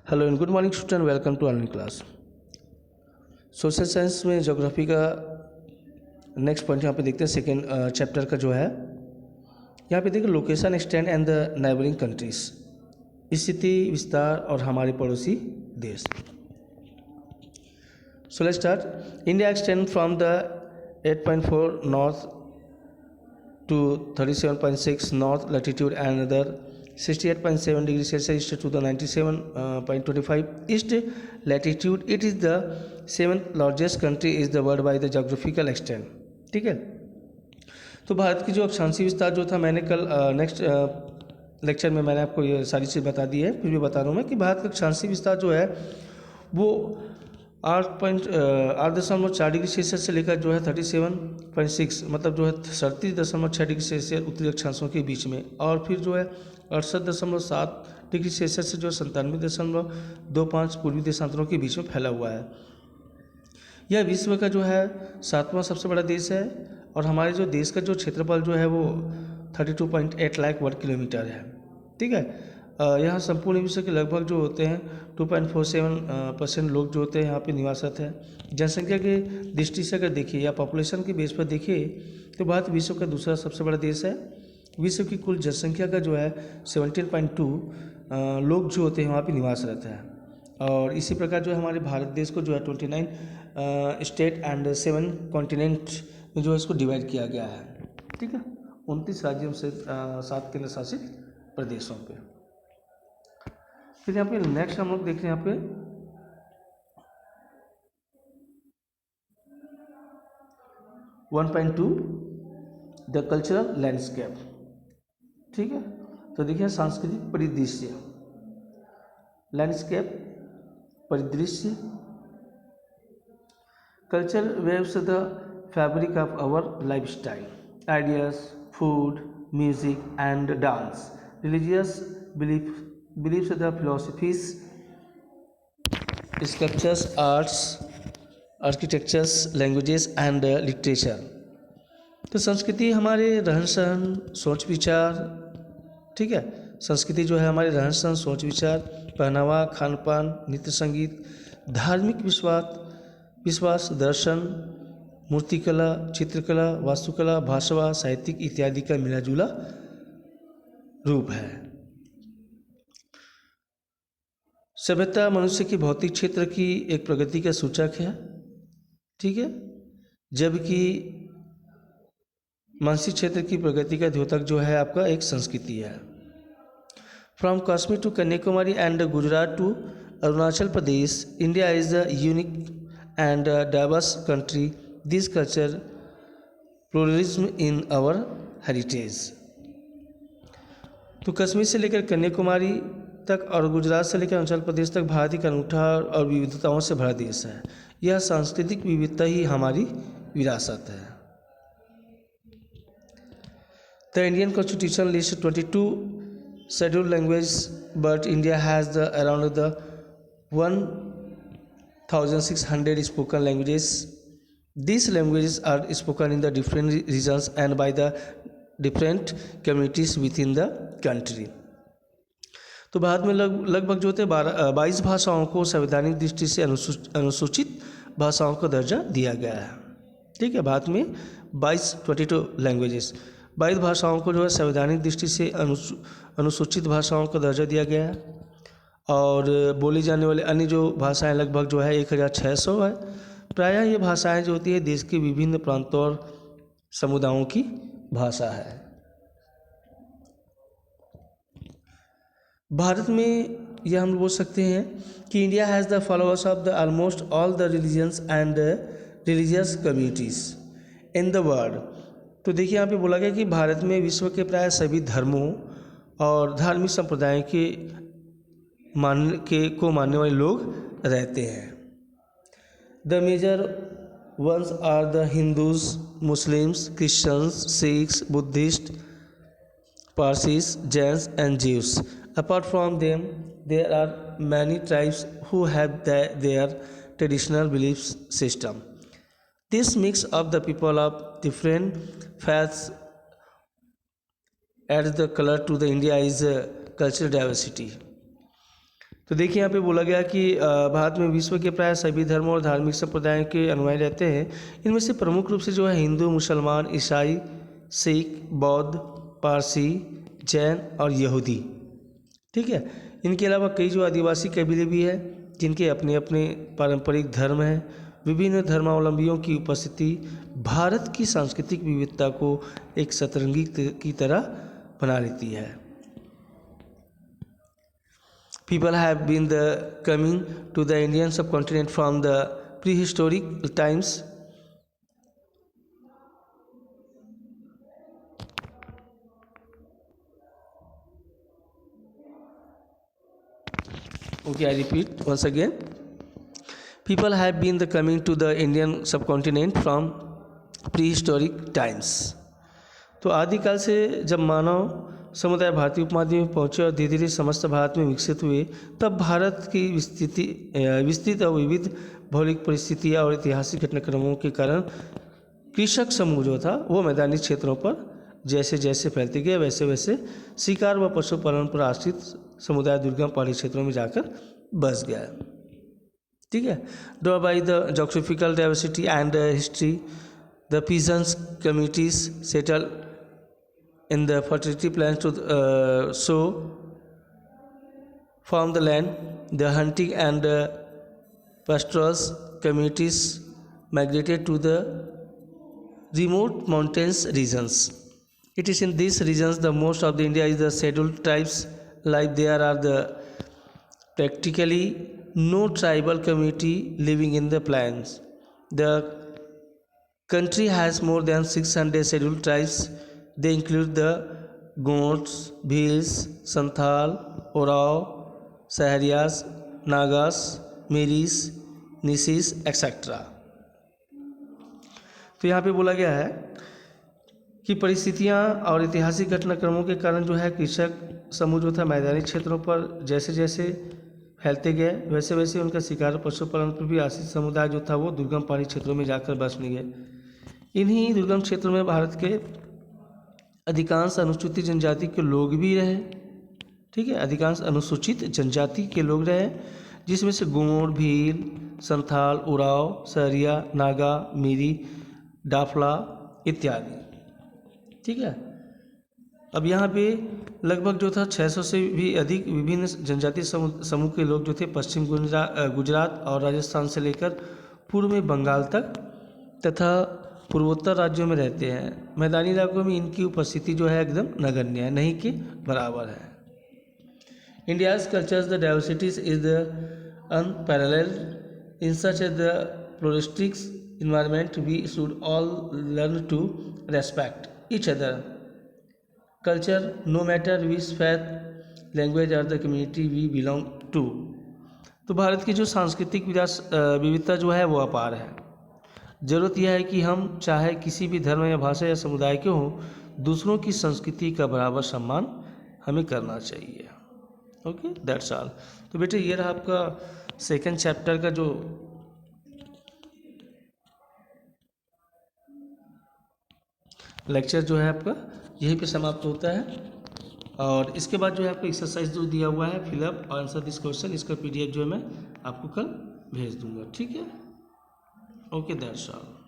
Hello and good morning student, welcome to online class. Social science में geography का next point यहाँ पे देखते हैं। सेकेंड चैप्टर का जो है यहाँ पे देखिए location, extend and the neighbouring countries, स्थिति, विस्तार और हमारे पड़ोसी देश। So let's start. India extend from the 8.4 north to 37.6 north latitude and other 68.7 degrees Celsius to the 97.25 east latitude. It is the seventh largest country is the world by the geographical extent. ठीक है, तो भारत की जो अक्षांशीय विस्तार जो था, मैंने कल नेक्स्ट लेक्चर में मैंने आपको ये सारी चीज़ बता दी है, फिर भी बता रहा हूँ मैं कि भारत का अक्षांशीय विस्तार जो है वो 8.4 डिग्री सेल्सियस से लेकर जो है 37.6 मतलब जो है 37.6 डिग्री सेल्सियस उत्तरी अक्षांशों के बीच में, और फिर जो है 68.7 डिग्री सेल्सियस से जो 97.25 पूर्वी देशांतरों के बीच में फैला हुआ है। यह विश्व का जो है 7वां सबसे बड़ा देश है, और हमारे जो देश का जो क्षेत्रफल जो है वो 32.8 लाख वर्ग किलोमीटर है। ठीक है, यहाँ संपूर्ण विश्व के लगभग जो होते हैं 2.47% लोग जो होते हैं यहाँ पे निवासरत है। जनसंख्या के दृष्टि से अगर देखिए या पॉपुलेशन के बेस पर देखिए तो भारत विश्व का दूसरा सबसे बड़ा देश है। विश्व की कुल जनसंख्या का जो है 17.2 लोग जो होते हैं वहाँ पे निवासरत है, और इसी प्रकार जो है हमारे भारत देश को जो है 29 स्टेट एंड 7 कॉन्टिनेंट में जो है इसको डिवाइड किया गया है। ठीक है, 29 राज्यों से 7 केंद्र शासित प्रदेशों पे। फिर यहाँ पे नेक्स्ट हम लोग देख रहे हैं यहाँ पे द कल्चरल लैंडस्केप। ठीक है, तो देखिए सांस्कृतिक परिदृश्य, लैंडस्केप परिदृश्य। Culture weaves the fabric of our lifestyle, ideas, food, music and dance, religious beliefs the philosophies, sculptures, arts, architectures, languages and literature। तो संस्कृति हमारे रहन सहन, सोच विचार, ठीक है, संस्कृति जो है हमारे रहन सहन, सोच विचार, पहनावा, खान पान, नृत्य संगीत, धार्मिक विश्वास, दर्शन, मूर्तिकला, चित्रकला, वास्तुकला, भाषा, साहित्यिक इत्यादि का मिला जुला रूप है। सभ्यता मनुष्य की भौतिक क्षेत्र की एक प्रगति का सूचक है। ठीक है, जबकि मानसिक क्षेत्र की प्रगति का द्योतक जो है आपका एक संस्कृति है। From Kashmir to Kanyakumari and Gujarat to Arunachal Pradesh, India is a unique and diverse country. This culture pluralism in our heritage. तो कश्मीर से लेकर कन्याकुमारी तक और गुजरात से लेकर अरुणाचल प्रदेश तक भारत एक अनूठा और विविधताओं से भरा देश है। यह सांस्कृतिक विविधता ही हमारी विरासत है। The Indian constitution list 22 scheduled language, but India has the around the 1600 spoken languages. These languages are spoken in the different regions and by the different communities within the country। तो भारत में लगभग जो होते 22 भाषाओं को संवैधानिक दृष्टि से अनुसूचित भाषाओं का दर्जा दिया गया है। ठीक है, भारत में 22 लैंग्वेजेस, 22 भाषाओं को जो है संवैधानिक दृष्टि से अनुसूचित भाषाओं का दर्जा दिया गया है, और बोली जाने वाली अन्य जो भाषाएं लगभग जो है 1600 है। प्रायः ये भाषाएं जो होती है देश के विभिन्न प्रांतों और समुदायों की भाषा है। भारत में यह हम बोल सकते हैं कि India has the followers of the almost all the religions and religious communities in the world. तो देखिए यहाँ पे बोला गया कि भारत में विश्व के प्राय सभी धर्मों और धार्मिक संप्रदायों को मानने वाले लोग रहते हैं। The major ones are the Hindus, Muslims, Christians, Sikhs, Buddhists, Parsis, Jains and Jews. Apart from them, there are many tribes who have their traditional belief system. This mix of the people of different faiths adds the color to the India's cultural diversity. तो देखिए यहाँ पे बोला गया कि भारत में विश्व के प्राय सभी धर्मों और धार्मिक संप्रदायों के अनुयायी रहते हैं। इनमें से प्रमुख रूप से जो है हिंदू, मुसलमान, ईसाई, सिख, बौद्ध, पारसी, जैन और यहूदी। ठीक है। इनके अलावा कई जो आदिवासी कबीले भी हैं जिनके अपने अपने पारंपरिक धर्म हैं। विभिन्न धर्मावलंबियों की उपस्थिति भारत की सांस्कृतिक विविधता को एक सतरंगी की तरह बना लेती है। People have been coming to the Indian subcontinent from the prehistoric times. Okay, I repeat once again. People have been coming to the Indian subcontinent from prehistoric times. तो आदिकाल से जब मानव समुदाय भारतीय उपमहाद्वीप में पहुँचे और धीरे धीरे समस्त भारत में विकसित हुए, तब भारत की विस्तृत और विविध भौगोलिक परिस्थितियाँ और ऐतिहासिक घटनाक्रमों के कारण कृषक समूह जो था वो मैदानी क्षेत्रों पर जैसे जैसे फैलते गए, वैसे वैसे शिकार व पशुपालन पर आश्रित समुदाय दुर्गम पहाड़ी क्षेत्रों में जाकर बस गया। ठीक है। Draw by the geographical diversity and history, the peasants communities settle in the fertility plains to so farm the land. The hunting and pastoral communities migrated to the remote mountains regions. It is in these regions the most of the India is the scheduled tribes. Like there are the practically no tribal community living in the plains. The country has more than 600 scheduled tribes. They include the Gots, Bhils, Santhal, Orao, Saharias, Nagas, Miris, Nisis, etc. तो यहाँ पे बोला गया है कि परिस्थितियाँ और ऐतिहासिक घटनाक्रमों के कारण जो है कृषक समूह जो था मैदानी क्षेत्रों पर जैसे जैसे फैलते गए, वैसे वैसे उनका शिकार पशुपालन पर भी आश्रित समुदाय जो था वो दुर्गम पहाड़ी क्षेत्रों में जाकर बसने गए। इन्हीं दुर्गम क्षेत्रों में भारत के अधिकांश अनुसूचित जनजाति के लोग भी रहे। ठीक है। अधिकांश अनुसूचित जनजाति के लोग रहे, जिसमें से गोंड, भील, संथाल, उराव, सहरिया, नागा, मीरी, डाफला इत्यादि। ठीक है। अब यहाँ पे लगभग जो था 600 से भी अधिक विभिन्न जनजातीय समूह के लोग जो थे पश्चिम गुजरात और राजस्थान से लेकर पूर्व में बंगाल तक तथा पूर्वोत्तर राज्यों में रहते हैं। मैदानी इलाकों में इनकी उपस्थिति जो है एकदम नगण्य है, नहीं के बराबर है। India's cultures the diversities is the unparalleled in such the pluralistic environment. We should all learn to respect each other culture, no matter which faith, language or the community we belong to. तो भारत की जो सांस्कृतिक विविधता जो है वो अपार है। ज़रूरत यह है कि हम चाहे किसी भी धर्म या भाषा या समुदाय के हों, दूसरों की संस्कृति का बराबर सम्मान हमें करना चाहिए। Okay, that's all. तो बेटे ये रहा आपका सेकंड चैप्टर का जो लेक्चर जो है आपका यहीं पे समाप्त होता है। और इसके बाद जो है आपको एक्सरसाइज जो दिया हुआ है फिलअप और आंसर दिस क्वेश्चन, इसका PDF जो है मैं आपको कल भेज दूंगा। ठीक है। Okay, that's all.